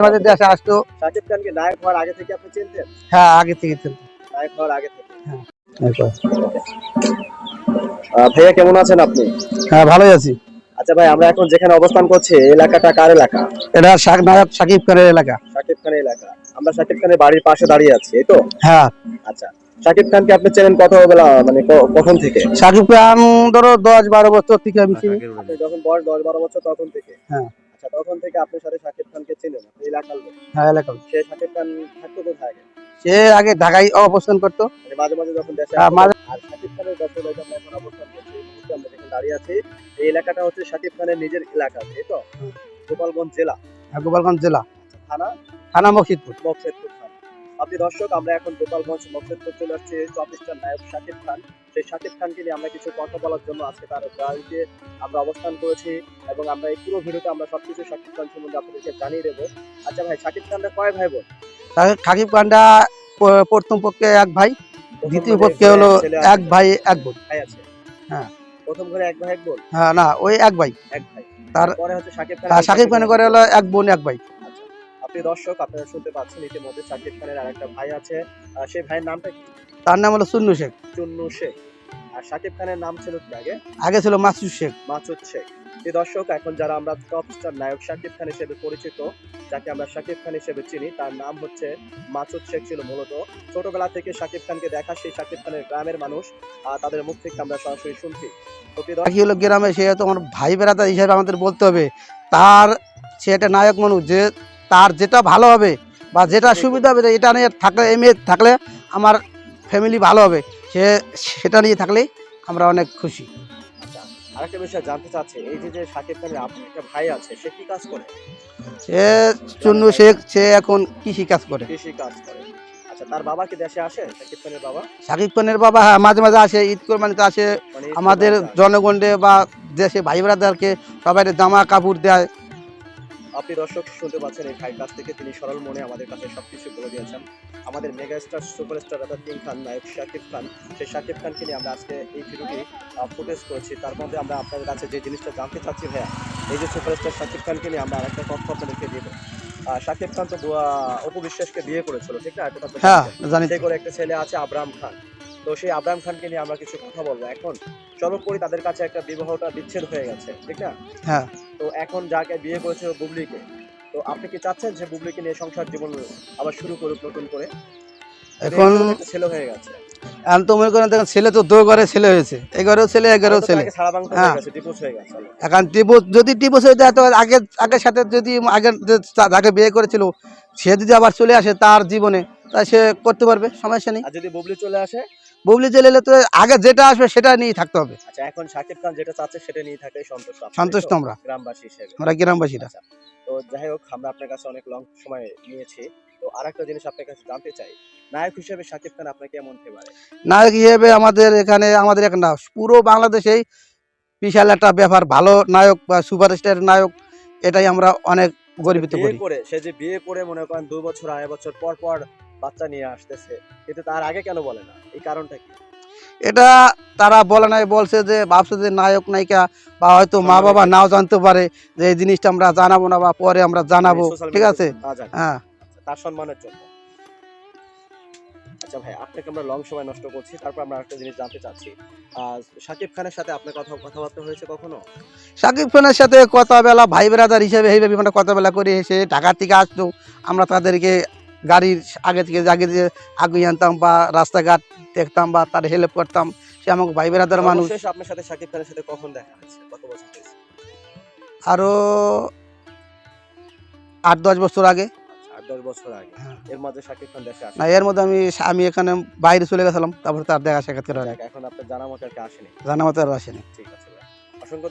আমাদের দেশে আসতো। শাকিব খানকে নায়ক হওয়ার আগে থেকে আপনি চিনতেন? হ্যাঁ, আগে থেকে চিনতাম। নায়ক হওয়ার আগে থেকে। হ্যাঁ, ভাইয়া কেমন আছেন আপনি? হ্যাঁ, ভালোই আছি। আচ্ছা ভাই, আমরা এখন যেখানে অবস্থান করছি এই এলাকাটা কার এলাকা? এটা নায়ক শাকিব খানের এলাকা। শাকিব খানের এলাকা। আমরা শাকিব খানের বাড়ির পাশে দাঁড়িয়ে আছি, এই তো? হ্যাঁ। আচ্ছা, শাকিব খানকে আপনি চেনেন কত বেলা, মানে কখন থেকে? শাকিব খান ধরো 10-12 বছর থেকে আমি চিনি। আপনি যখন বয়স 10-12 বছর তখন থেকে? হ্যাঁ। আচ্ছা, তখন থেকে আপনার সাথে শাকিব খানকে চেনেন, আপনি এলাকার লোক। হ্যাঁ, এলাকা। সে শাকিব খান থাকতো কোথায় আগে? সে আগে ঢাকায় অবস্থান করতো। মানে মাঝে মাঝে যখন দেশে হ্যাঁ, আসতো। আর শাকিব খানের দর্শক আমরা এখন অবস্থান করছি, এই মুহূর্তে আমরা যেখানে দাঁড়িয়ে আছি এই এলাকাটা হচ্ছে শাকিব খানের নিজের এলাকা, এই তো? গোপালগঞ্জ জেলা। গোপালগঞ্জ জেলা। থানা? থানা মকসিদপুর। মকসেদপুর থানা। আপনি দর্শক, আমরা এখন গোপালগঞ্জ মকসেদপুর চলে আসছি। টপিস্টার নায়ক শাকিব খান, সেই শাকিব খানকে নিয়ে আমরা কিছু কথা বলার জন্য আজকে তার বাড়িতে আমরা অবস্থান করেছি এবং আমরা এই পুরো ভিডিওতে আমরা সবকিছু শাকিব খান সম্বন্ধে আপনাদেরকে জানিয়ে দেবো। আচ্ছা ভাই, শাকিব খানরা কয় ভাই বোন? শাকিব খানটা প্রথম পক্ষে এক ভাই, দ্বিতীয় পক্ষে হলো এক ভাই এক বোন। ভাই আছে? হ্যাঁ। প্রথম ঘরে এক ভাই এক বোন? হ্যাঁ, না, ওই এক ভাই। এক ভাই। তারপরে হচ্ছে শাকিব খান। শাকিব খানের করে হলো এক বোন এক ভাই। আচ্ছা, আপনি দর্শক আপনারা শুনতে পাচ্ছেন ইতিমধ্যে শাকিব খানের আরেকটা ভাই আছে। সেই ভাইয়ের নামটা কি? তার নাম হলো চুন্নু শেখ। চুন্নু শেখ। আর শাকিব খানের নাম ছিল কি আগে? আগে ছিল মাসুদ শেখ। মাসুদ শেখ। এই দর্শক, এখন যারা আমরা টপ স্টার নায়ক শাকিব খান হিসেবে পরিচিত, যাকে আমরা শাকিব খান হিসেবে চিনি, তার নাম হচ্ছে মাসুদ শেখ ছিল মূলত। ছোটবেলা থেকে শাকিব খানকে দেখা সেই শাকিব খানের গ্রামের মানুষ তাদের মুখ থেকে আমরা সরাসরি শুনছি। কি হলো গ্রামে, সে তো আমার ভাই বেড়াদার হিসেবে আমাদের বলতে হবে। তার সে একটা নায়ক মানুষ, যে তার যেটা ভালো হবে বা যেটা সুবিধা হবে এটা নিয়ে থাকলে, থাকলে আমার ফ্যামিলি ভালো হবে, সেটা নিয়ে থাকলেই আমরা অনেক খুশি। আচ্ছা, আরেকটা বিষয় জানতে চাচ্ছি, এই যে শাকিব খানের আপনার একটা ভাই আছে, সে কি কাজ করে? সে চুন্নু শেখ, সে এখন কৃষি কাজ করে। কৃষি কাজ করে। আচ্ছা, তার বাবা কি দেশে আসে? শাকিব খানের বাবা? শাকিব খানের বাবা হ্যাঁ, মাঝে মাঝে আসে, ঈদ কোরবানিতে আসে। মানে আমাদের জনগণে বা দেশে ভাই ব্রাদারকে সবাই জামা কাপড় দেয়। আপনি দর্শক শুনতে পাচ্ছেন এই ভাইয়ের কাছ থেকে, তিনি সরল মনে আমাদের কাছে সবকিছু বলে দিয়েছেন। আমাদের মেগাস্টার সুপারস্টার অর্থাৎ কিং খান নায়ক শাকিব খান, সেই শাকিব খানকে নিয়ে আমরা আজকে এই ভিডিওটি ফুটেজ করেছি। তার মধ্যে আমরা আপনাদের কাছে যে জিনিসটা জানতে চাচ্ছি ভাইয়া, এই যে সুপারস্টার শাকিব খানকে নিয়ে আমরা আরেকটা তথ্য আপনাদেরকে দিব। শাকিব খান তো অপু বিশ্বাসকে বিয়ে করেছিল, ঠিক না? হ্যাঁ, জানি। সে করে একটা ছেলে আছে আব্রাহাম খান। তো সেই আব্রাহাম খানকে নিয়ে আমরা কিছু কথা বলবো। এখন সর্বোপরি তাদের কাছে একটা বিবাহটা বিচ্ছেদ হয়ে গেছে, ঠিক না? হ্যাঁ। তো এখন যাকে বিয়ে করেছে বুবলিকে, তো আপনি কি চাচ্ছেন যে বুবলিকে নিয়ে সংসার জীবন আবার শুরু করুক নতুন করে? এখন ছেলে হয়ে গেছে। এখন তো মনে করেন, দেখেন ছেলে তো 2 ঘরে ছেলে হয়েছে, 11 ছেলে 11 ছেলে। হ্যাঁ, এখন যদি ডিভোর্স হয়ে যায় তো আগের সাথে যদি আগের যাকে বিয়ে করেছিল সে যদি আবার চলে আসে তার জীবনে, তা সে করতে পারবে, সমস্যা নেই। আর যদি বুবলি চলে আসে? বুবলি চলে এলে তো আগে যেটা আসবে সেটা নিয়ে থাকতে হবে। আচ্ছা, এখন শাকিব খান যেটা চাচ্ছে সেটা নিয়ে থাকলে সন্তুষ্ট আমরা গ্রামবাসী হিসেবে। আমরা গ্রামবাসীরা। তো যাই হোক, আমরা আপনার কাছে অনেক লং সময় নিয়েছি। তো আরেকটা জিনিস আপনার কাছে জানতে চাই, নায়ক হিসেবে শাকিব খান আপনাকে কেমন ফেভারে? নায়ক হিসেবে আমাদের এখানে পুরো বাংলাদেশেই বিশাল একটা ব্যাপার, ভালো নায়ক বা সুপারস্টার নায়ক, এটাই আমরা অনেক গর্বিত করি। সে যে বিয়ে করে মনে করেন 2 বছর 2.5 বছর পর পর বাচ্চা নিয়ে আসতেছে, কিন্তু তার আগে কেন বলে না? এই কারণটা কি? এটা তারা বলে নাই, বলছে যে ভাবছে যে নায়ক নায়িকা বা হয়তো মা বাবা নাও জানতে পারে যে এই জিনিসটা আমরা জানাবো না বা পরে আমরা জানাবো, ঠিক আছে? হ্যাঁ, তার সম্মানের জন্য। আচ্ছা ভাই, আপনাকে আমরা লং সময় নষ্ট করছি, তারপর আমরা একটা জিনিস জানতে চাচ্ছি, শাকিব খানের সাথে আপনার কথাবার্তা হয়েছে কখনো? শাকিব খানের সাথে কথা বলা ভাই ব্রাদার হিসেবে এইভাবে আমরা কথা বলা করে, এসে ঢাকা থেকে আসতো, আমরা তাদেরকে গাড়ির আগে থেকে আগুয়ে আনতাম বা রাস্তাঘাট দেখতাম বা তার হেল্প করতাম। সে আমাকে ভাই ব্রাদার মানুষ। আপনার সাথে শাকিব খানের সাথে কখন দেখা হয়েছে, কত বছর হয়েছে? আরো 8-10 বছর আগে। 8-10 বছর আগে। এর মধ্যে শাকিব খান দেশে আসে না, এর মধ্যে আমি এখানে বাইরে চলে গেছিলাম, তারপর তার দেখা সাক্ষাৎ করা। এখন আপনার জানা মতো আর কি আসেনি? জানা মতো আর আসেনি। ঠিক আছে ভাই, অসংখ্য